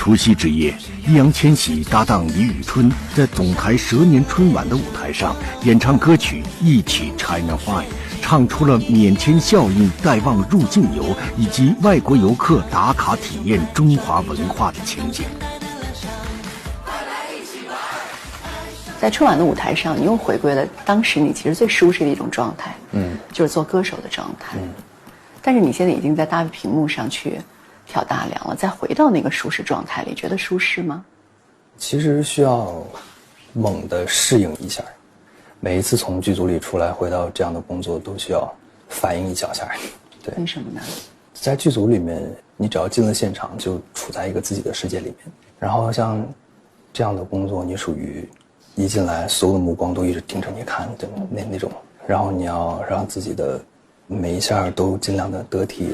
除夕之夜，易烊千玺搭档李宇春在总台蛇年春晚的舞台上演唱歌曲《一起 China Fly》，唱出了免签效应带旺入境游以及外国游客打卡体验中华文化的情景。在春晚的舞台上，你又回归了当时你其实最舒适的一种状态，就是做歌手的状态。但是你现在已经在大屏幕上去挑大梁了，再回到那个舒适状态里，觉得舒适吗？其实需要猛地适应一下，每一次从剧组里出来回到这样的工作都需要反应一小下。对，为什么呢？在剧组里面，你只要进了现场就处在一个自己的世界里面，然后像这样的工作，你属于一进来所有的目光都一直盯着你看的那种，然后你要让自己的每一下都尽量的得体。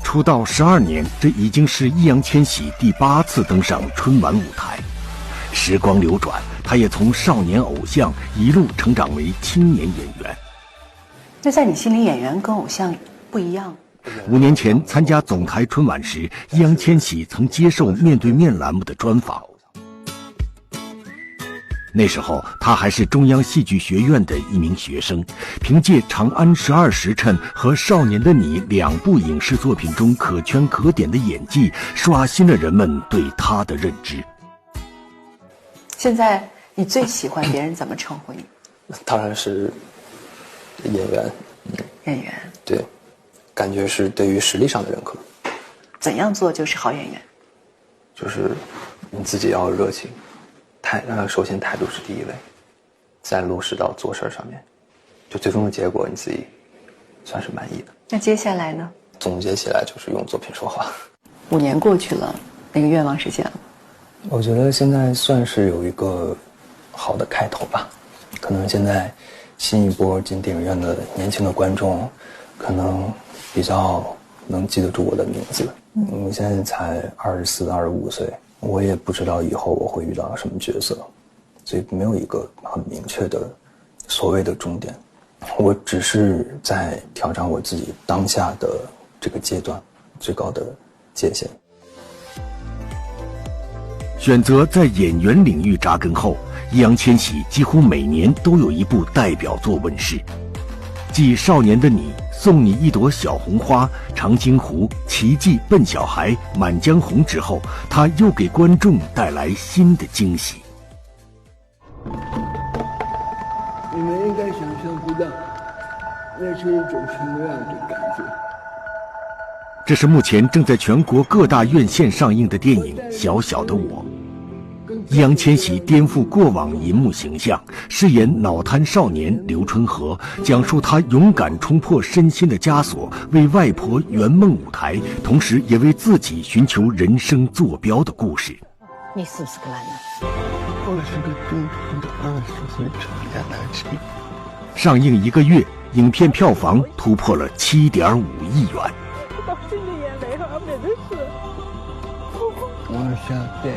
出道12年，这已经是易烊千玺第8次登上春晚舞台。时光流转，他也从少年偶像一路成长为青年演员。那在你心里，演员跟偶像不一样？5年前参加总台春晚时，易烊千玺曾接受《面对面》栏目的专访。那时候他还是中央戏剧学院的一名学生，凭借《长安12时辰》和《少年的你》2部影视作品中可圈可点的演技，刷新了人们对他的认知。现在你最喜欢别人怎么称呼你？当然是演员。演员。对，感觉是对于实力上的认可。怎样做就是好演员？就是你自己要有热情。首先态度是第一位，再落实到做事上面，就最终的结果你自己算是满意的。那接下来呢？总结起来就是用作品说话。5年过去了，那个愿望实现了？我觉得现在算是有一个好的开头吧。可能现在新一波进电影院的年轻的观众，可能比较能记得住我的名字。我现在才24、25岁。我也不知道以后我会遇到什么角色，所以没有一个很明确的所谓的终点。我只是在挑战我自己当下的这个阶段最高的界限。选择在演员领域扎根后，易烊千玺几乎每年都有一部代表作问世，继《少年的你》、送你一朵小红花、长津湖、奇迹、笨小孩、满江红之后，他又给观众带来新的惊喜。你们应该想象不到，那是一种什么样的感觉。这是目前正在全国各大院线上映的电影《小小的我》。易烊千玺颠覆过往银幕形象，饰演脑瘫少年刘春和，讲述他勇敢冲破身心的枷锁，为外婆圆梦舞台，同时也为自己寻求人生坐标的故事。你是不是个男人？我是个正常的20岁成年男性。上映1个月，影片票房突破了7.5亿元。到心里眼泪哈，真的是。我想对。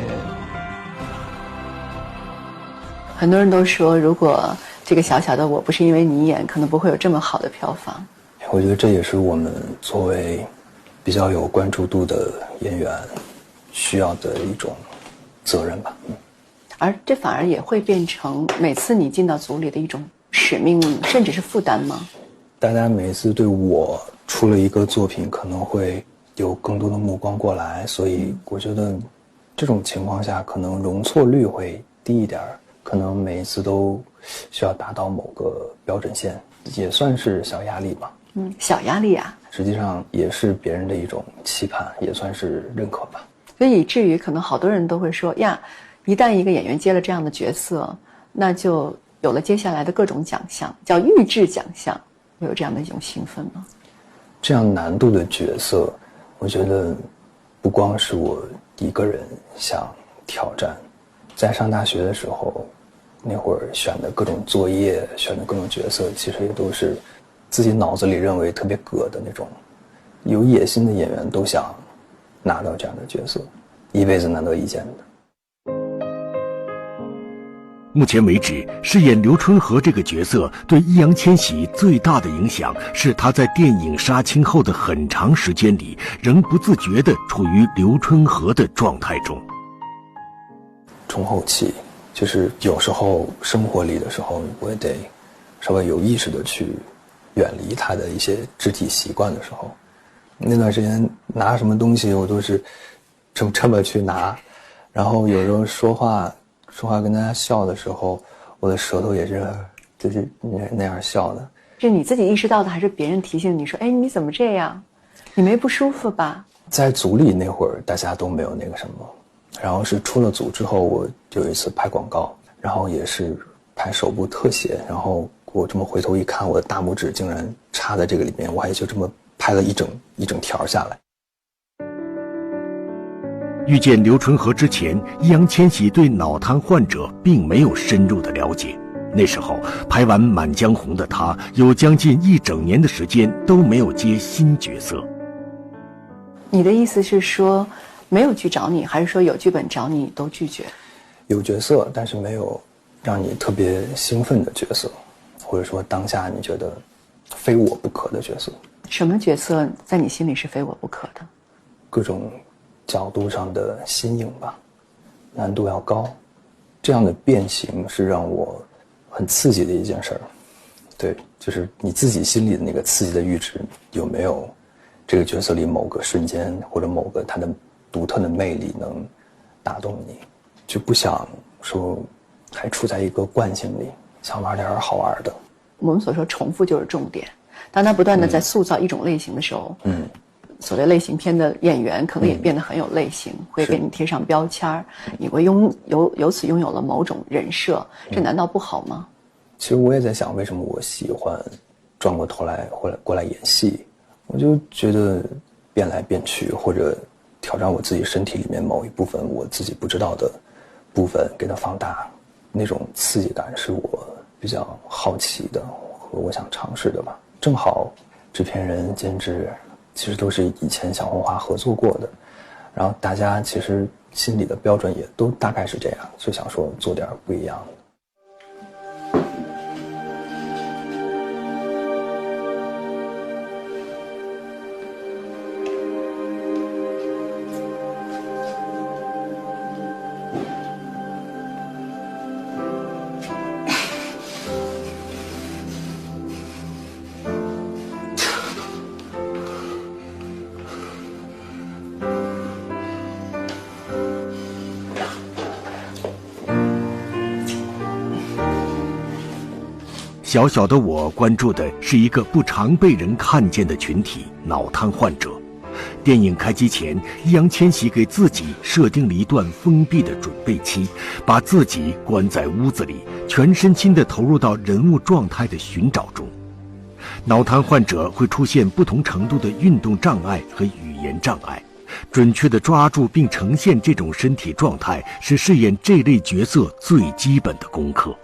很多人都说，如果这个小小的我不是因为你演，可能不会有这么好的票房。我觉得这也是我们作为比较有关注度的演员需要的一种责任吧。而这反而也会变成每次你进到组里的一种使命，甚至是负担吗？大家每次对我出了一个作品，可能会有更多的目光过来，所以我觉得这种情况下，可能容错率会低一点。可能每一次都需要达到某个标准线，也算是小压力吧。小压力啊。实际上也是别人的一种期盼，也算是认可吧。所以以至于可能好多人都会说呀，一旦一个演员接了这样的角色，那就有了接下来的各种奖项，叫预制奖项，会有这样的一种兴奋吗？这样难度的角色，我觉得不光是我一个人想挑战。在上大学的时候，那会儿选的各种作业，选的各种角色，其实也都是自己脑子里认为特别葛的那种。有野心的演员都想拿到这样的角色，一辈子难得一见的。目前为止，饰演刘春和这个角色对易烊千玺最大的影响是他在电影杀青后的很长时间里，仍不自觉地处于刘春和的状态中。中后期，就是有时候生活里的时候，我也得稍微有意识地去远离他的一些肢体习惯的时候，那段时间拿什么东西我都是这么去拿，然后有时候说话跟大家笑的时候，我的舌头也是就是那样笑的。是你自己意识到的，还是别人提醒你说，哎，你怎么这样？你没不舒服吧？在组里那会儿大家都没有那个什么，然后是出了组之后，我有一次拍广告，然后也是拍手部特写，然后我这么回头一看，我的大拇指竟然插在这个里面，我还就这么拍了一整条下来。遇见刘春和之前，易烊千玺对脑瘫患者并没有深入的了解。那时候拍完《满江红》的他，有将近1整年的时间都没有接新角色。你的意思是说，没有剧找你，还是说有剧本找你都拒绝？有角色，但是没有让你特别兴奋的角色，或者说当下你觉得非我不可的角色。什么角色在你心里是非我不可的？各种角度上的新颖吧，难度要高，这样的变形是让我很刺激的一件事儿。对，就是你自己心里的那个刺激的阈值有没有这个角色里某个瞬间或者某个他的独特的魅力能打动你，就不想说还处在一个惯性里，想玩点好玩的。我们所说重复就是重点，当他不断的在塑造一种类型的时候，所谓类型片的演员可能也变得很有类型，会给你贴上标签，你会由此拥有了某种人设，这难道不好吗？其实我也在想，为什么我喜欢转过头来过来演戏，我就觉得变来变去，或者挑战我自己身体里面某一部分我自己不知道的部分，给它放大，那种刺激感是我比较好奇的和我想尝试的吧。正好制片人监制其实都是以前小红花合作过的，然后大家其实心里的标准也都大概是这样，就想说做点不一样的。小小的我关注的是一个不常被人看见的群体——脑瘫患者。电影开机前，易烊千玺给自己设定了一段封闭的准备期，把自己关在屋子里，全身心地投入到人物状态的寻找中。脑瘫患者会出现不同程度的运动障碍和语言障碍，准确地抓住并呈现这种身体状态，是饰演这类角色最基本的功课。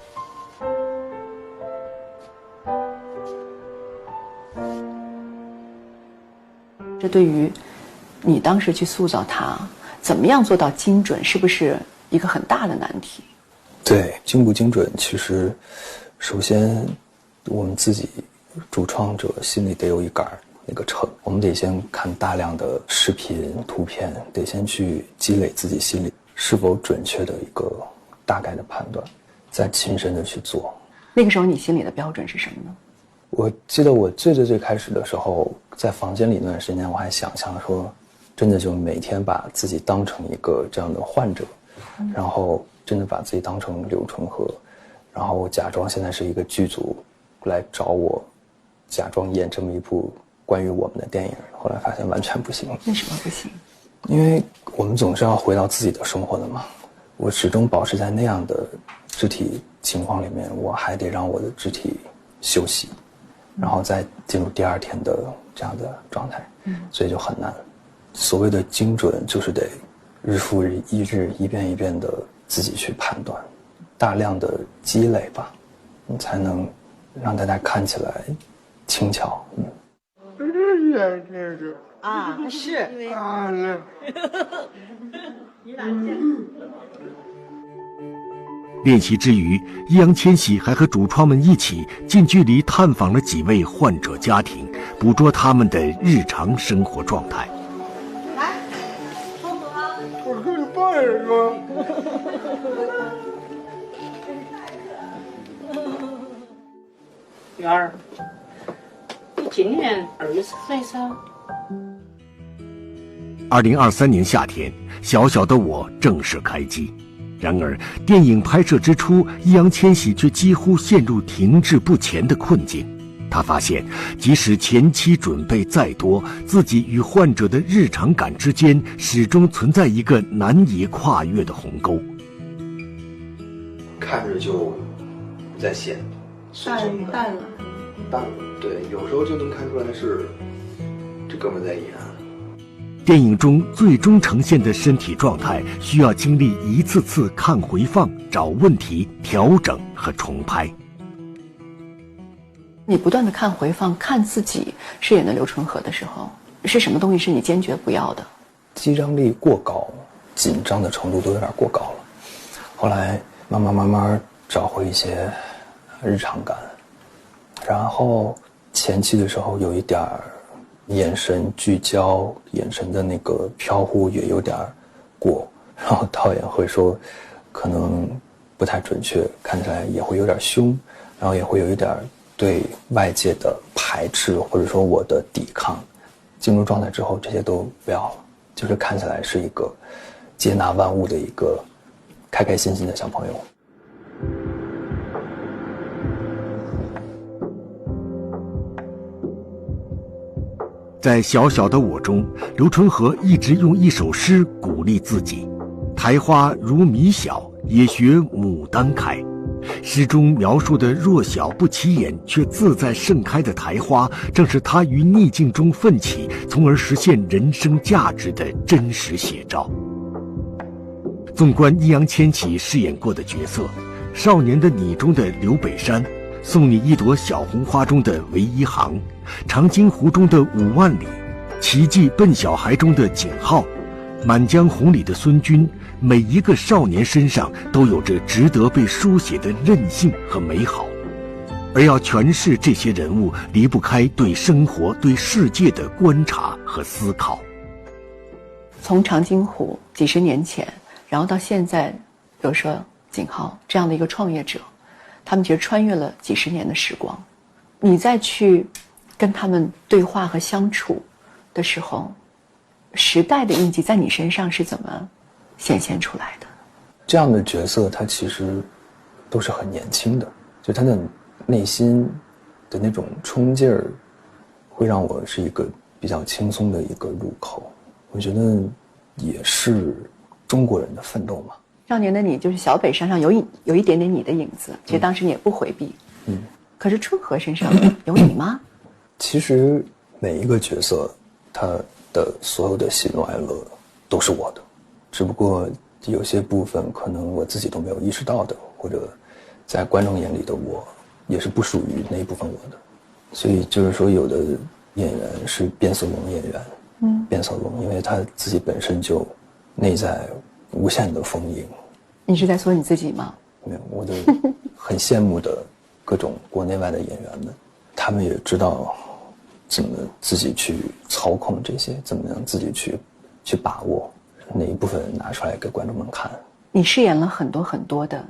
这对于你当时去塑造它，怎么样做到精准，是不是一个很大的难题？对，精不精准，其实首先我们自己主创者心里得有一杆那个秤，我们得先看大量的视频图片，得先去积累自己心里是否准确的一个大概的判断，再亲身的去做。那个时候你心里的标准是什么呢？我记得我最开始的时候，在房间里那段时间，我还想象说，真的就每天把自己当成一个这样的患者，然后真的把自己当成刘春和，然后假装现在是一个剧组来找我，假装演这么一部关于我们的电影。后来发现完全不行。为什么不行？因为我们总是要回到自己的生活的嘛。我始终保持在那样的肢体情况里面，我还得让我的肢体休息，然后再进入第二天的这样的状态，所以就很难。所谓的精准，就是得日复一日，一遍一遍的自己去判断，大量的积累吧，你才能让大家看起来轻巧。啊，是。练习之余，易烊千玺还和主创们一起近距离探访了几位患者家庭，捕捉他们的日常生活状态。来，说和。我跟你抱一个。元儿，你今年20岁噻。2023年夏天，小小的我正式开机。然而，电影拍摄之初，易烊千玺却几乎陷入停滞不前的困境。他发现，即使前期准备再多，自己与患者的日常感之间始终存在一个难以跨越的鸿沟。看着就不再显淡了。淡了，对，有时候就能看出来是这哥们在演。电影中最终呈现的身体状态，需要经历一次次看回放、找问题、调整和重拍。你不断的看回放，看自己饰演的刘春和的时候，是什么东西是你坚决不要的？激张力过高，紧张的程度都有点过高了。后来慢慢找回一些日常感，然后前期的时候有一点眼神聚焦，眼神的那个飘忽也有点过，然后导演会说可能不太准确，看起来也会有点凶，然后也会有一点对外界的排斥，或者说我的抵抗。进入状态之后这些都不要了，就是看起来是一个接纳万物的一个开开心心的小朋友。在小小的我中，刘春和一直用一首诗鼓励自己：苔花如米小，也学牡丹开。诗中描述的弱小不起眼却自在盛开的苔花，正是他于逆境中奋起，从而实现人生价值的真实写照。纵观易烊千玺饰演过的角色，《少年的你》中的刘北山，《送你一朵小红花》中的韦一航，《长津湖》中的5万里，《奇迹笨小孩》中的景浩，《满江红》里的孙军，每一个少年身上都有着值得被书写的韧性和美好。而要诠释这些人物，离不开对生活、对世界的观察和思考。从长津湖几十年前，然后到现在，比如说景浩这样的一个创业者，他们其实穿越了几十年的时光。你再去跟他们对话和相处的时候，时代的印记在你身上是怎么显现出来的？这样的角色他其实都是很年轻的，就他的内心的那种冲劲儿会让我是一个比较轻松的一个入口。我觉得也是中国人的奋斗嘛。少年的你就是小北山上有一点点你的影子，其实当时你也不回避。可是春和身上有你吗？其实每一个角色他的所有的喜怒哀乐都是我的，只不过有些部分可能我自己都没有意识到的，或者在观众眼里的我也是不属于那一部分我的。所以就是说有的演员是变色龙演员，变色龙因为他自己本身就内在无限的丰盈。你是在说你自己吗？没有，我就很羡慕的各种国内外的演员们，他们也知道怎么自己去操控这些，怎么样自己去把握哪一部分拿出来给观众们看。你饰演了很多很多的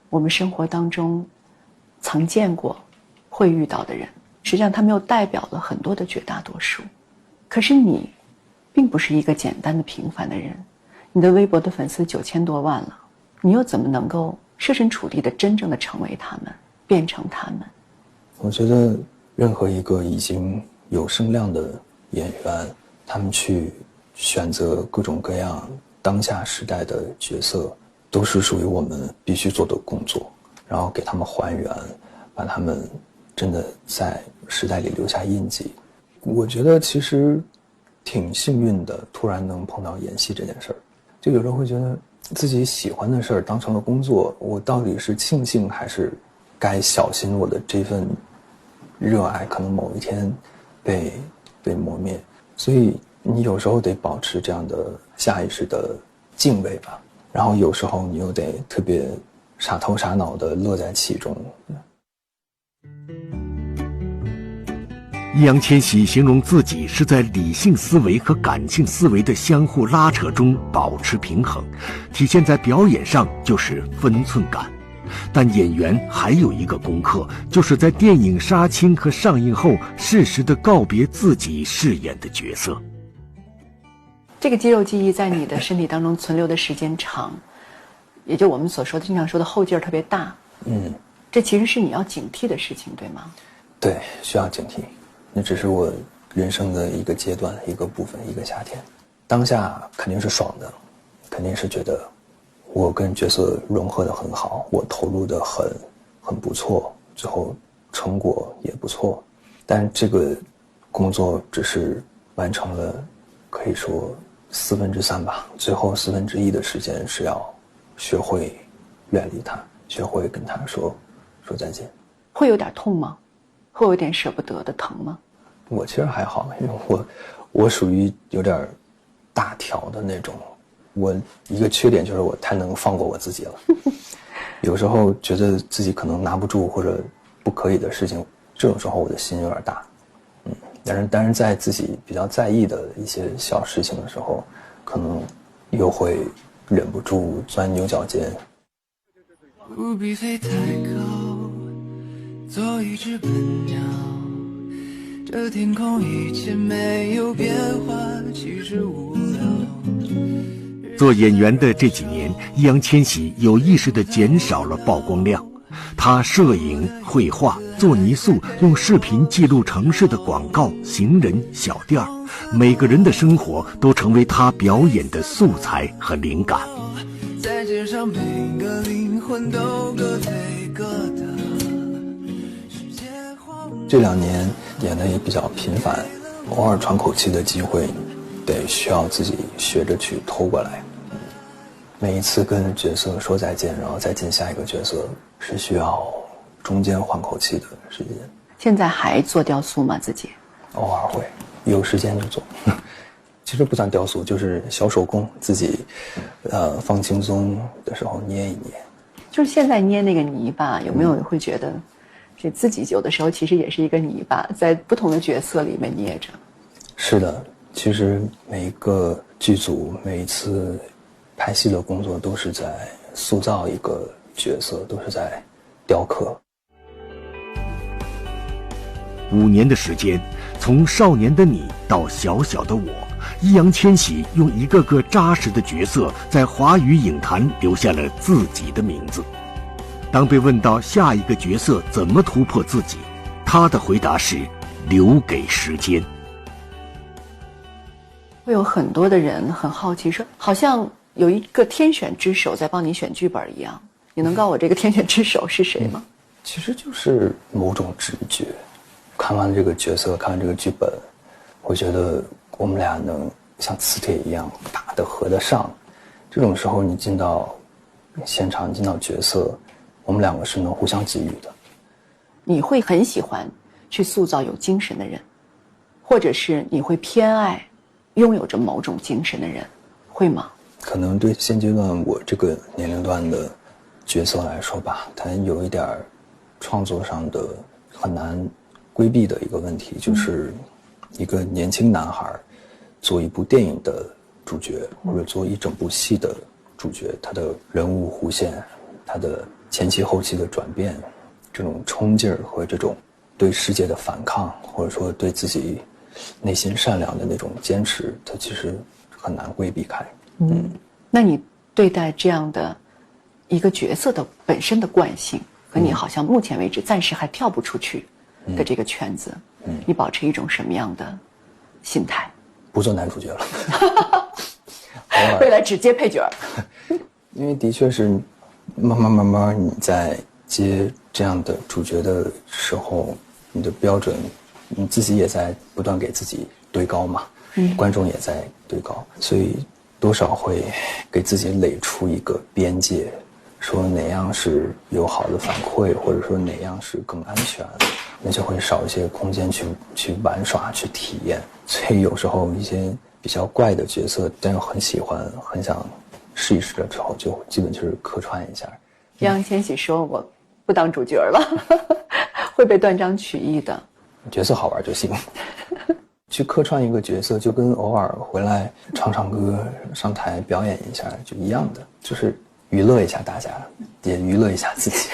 我们生活当中曾见过会遇到的人，实际上他们又代表了很多的绝大多数。可是你并不是一个简单的平凡的人，你的微博的粉丝9000多万了，你又怎么能够设身处地的真正的成为他们，变成他们？我觉得任何一个已经有声量的演员，他们去选择各种各样当下时代的角色，都是属于我们必须做的工作，然后给他们还原，把他们真的在时代里留下印记。我觉得其实挺幸运的，突然能碰到演戏这件事儿。就有时候会觉得自己喜欢的事儿当成了工作，我到底是庆幸还是该小心我的这份热爱可能某一天被磨灭。所以你有时候得保持这样的下意识的敬畏吧，然后有时候你又得特别傻头傻脑的乐在其中。易烊千玺形容自己是在理性思维和感性思维的相互拉扯中保持平衡，体现在表演上就是分寸感。但演员还有一个功课，就是在电影杀青和上映后适时地告别自己饰演的角色。这个肌肉记忆在你的身体当中存留的时间长，也就我们所说的经常说的后劲儿特别大。这其实是你要警惕的事情，对吗？对，需要警惕。那只是我人生的一个阶段、一个部分、一个夏天。当下肯定是爽的，肯定是觉得我跟角色融合得很好，我投入得很不错，最后成果也不错。但这个工作只是完成了，可以说3/4吧，最后1/4的时间是要学会远离它，学会跟它说再见。会有点痛吗？会有点舍不得的疼吗？我其实还好，因为我属于有点大条的那种。我一个缺点就是我太能放过我自己了。有时候觉得自己可能拿不住或者不可以的事情，这种时候我的心有点大。但是在自己比较在意的一些小事情的时候，可能又会忍不住钻牛角尖。不必飞太高，做一只笨鸟，这天空一切没有变化，其实无聊。做演员的这几年，易烊千玺有意识地减少了曝光量。他摄影、绘画、做泥塑，用视频记录城市的广告、行人、小店儿，每个人的生活都成为他表演的素材和灵感。在街上每个灵魂都各退各的。这2年演的也比较频繁，偶尔喘口气的机会得需要自己学着去偷过来。每一次跟角色说再见，然后再进下一个角色，是需要中间缓口气的时间。现在还做雕塑吗？自己偶尔会有时间就做。其实不算雕塑，就是小手工，自己放轻松的时候捏一捏。就是现在捏那个泥巴，有没有会觉得这自己有的时候其实也是一个泥巴，在不同的角色里面捏着？是的，其实每一个剧组每一次拍戏的工作都是在塑造一个角色，都是在雕刻。5年的时间，从少年的你到小小的我，易烊千玺用一个个扎实的角色，在华语影坛留下了自己的名字。当被问到下一个角色怎么突破自己，他的回答是留给时间。会有很多的人很好奇说，好像有一个天选之手在帮你选剧本一样，你能告诉我这个天选之手是谁吗？其实就是某种直觉。看完这个角色，看完这个剧本，我觉得我们俩能像磁铁一样打得合得上。这种时候你进到现场，你进到角色，我们2个是能互相给予的。你会很喜欢去塑造有精神的人，或者是你会偏爱拥有着某种精神的人，会吗？可能对现阶段我这个年龄段的角色来说吧，它有一点创作上的很难规避的一个问题，就是一个年轻男孩做一部电影的主角，或者做一整部戏的主角，他的人物弧线，他的前期后期的转变，这种冲劲儿和这种对世界的反抗，或者说对自己内心善良的那种坚持，它其实很难规避开。那你对待这样的一个角色的本身的惯性，和你好像目前为止暂时还跳不出去的这个圈子，你保持一种什么样的心态？不做男主角了。未来只接配角。因为的确是慢慢你在接这样的主角的时候，你的标准你自己也在不断给自己堆高嘛，观众也在堆高，所以多少会给自己垒出一个边界，说哪样是有好的反馈，或者说哪样是更安全，那就会少一些空间去玩耍，去体验。所以有时候一些比较怪的角色，但又很喜欢很想试一试的时候，就基本就是客串一下，易烊千玺说：“我不当主角了，会被断章取义的。角色好玩就行。去客串一个角色，就跟偶尔回来唱唱歌、上台表演一下就一样的，就是娱乐一下大家，也娱乐一下自己。”